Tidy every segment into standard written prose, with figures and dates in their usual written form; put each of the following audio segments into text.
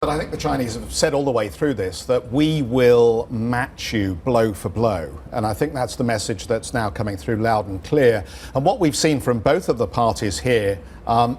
But I think the Chinese have said all the way through this that we will match you blow for blow. And I think that's the message that's now coming through loud and clear. And what we've seen from both of the parties here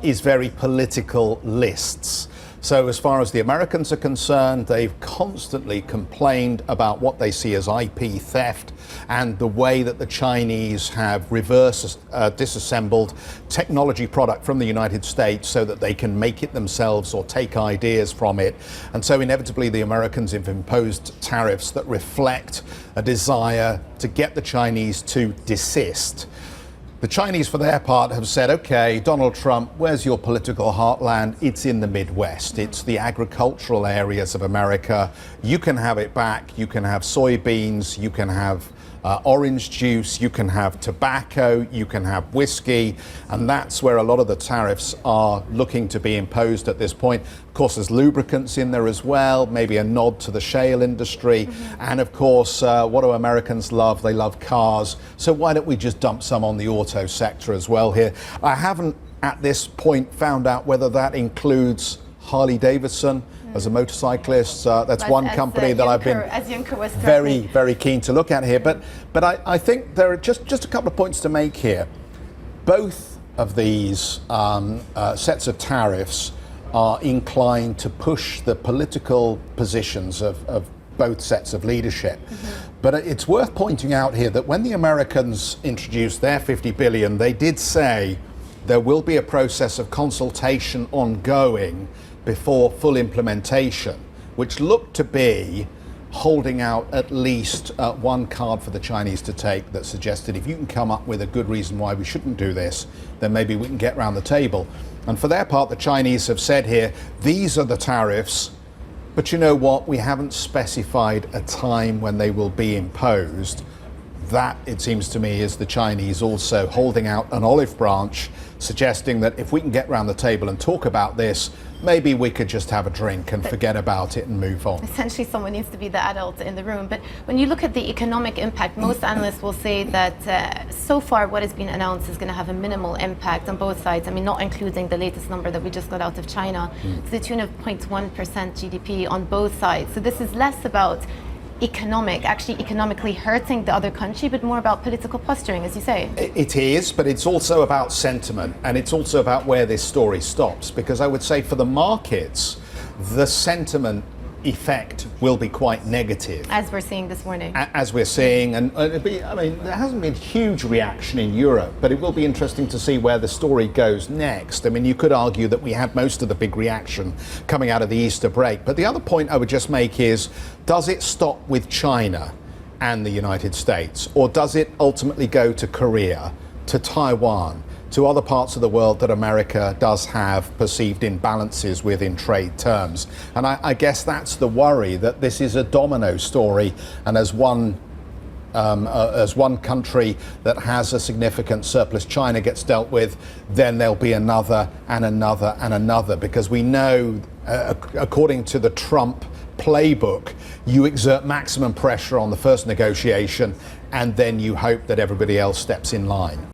is very political lists. So as far as the Americans are concerned, they've constantly complained about what they see as IP theft and the way that the Chinese have reverse disassembled technology product from the United States so that they can make it themselves or take ideas from it. And so inevitably the Americans have imposed tariffs that reflect a desire to get the Chinese to desist. The Chinese, for their part, have said, OK, Donald Trump, where's your political heartland? It's in the Midwest. It's the agricultural areas of America. You can have it back. You can have soybeans. You can have orange juice. You can have tobacco. You can have whiskey. And that's where a lot of the tariffs are looking to be imposed at this point. Of course, there's lubricants in there as well, maybe a nod to the shale industry. And of course, what do Americans love? They love cars. So why don't we just dump some on the auto sector as well here? I haven't at this point found out whether that includes Harley Davidson as a motorcyclist. That's one company that I've been very, very keen to look at here. But I think there are just a couple of points to make here. Both of these sets of tariffs are inclined to push the political positions of both sets of leadership. But it's worth pointing out here that when the Americans introduced their 50 billion, they did say there will be a process of consultation ongoing before full implementation, which looked to be holding out at least one card for the Chinese to take that suggested if you can come up with a good reason why we shouldn't do this, then maybe we can get round the table. And for their part, the Chinese have said here, these are the tariffs, but you know what? We haven't specified a time when they will be imposed. That, it seems to me, is the Chinese also holding out an olive branch, suggesting that if we can get round the table and talk about this, maybe we could just have a drink and forget about it and move on. Essentially, someone needs to be the adult in the room. But when you look at the economic impact, most analysts will say that so far what has been announced is going to have a minimal impact on both sides. I mean, not including the latest number that we just got out of China, to the tune of 0.1% GDP on both sides. So this is less about actually economically hurting the other country, but more about political posturing, as you say. It is, but it's also about sentiment, and it's also about where this story stops, because I would say for the markets, the sentiment effect will be quite negative. As we're seeing this morning. As we're seeing, and I mean, there hasn't been huge reaction in Europe, but it will be interesting to see where the story goes next. I mean, you could argue that we had most of the big reaction coming out of the Easter break. But the other point I would just make is, does it stop with China and the United States? Or does it ultimately go to Korea, to Taiwan, to other parts of the world that America does have perceived imbalances with in trade terms? And I guess that's the worry, that this is a domino story, and as one country that has a significant surplus, China, gets dealt with, then there'll be another and another and another, because we know, according to the Trump playbook, you exert maximum pressure on the first negotiation and then you hope that everybody else steps in line.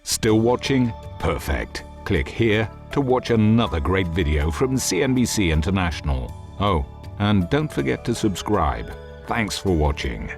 Still watching? Perfect. Click here to watch another great video from CNBC International. Oh, and don't forget to subscribe. Thanks for watching.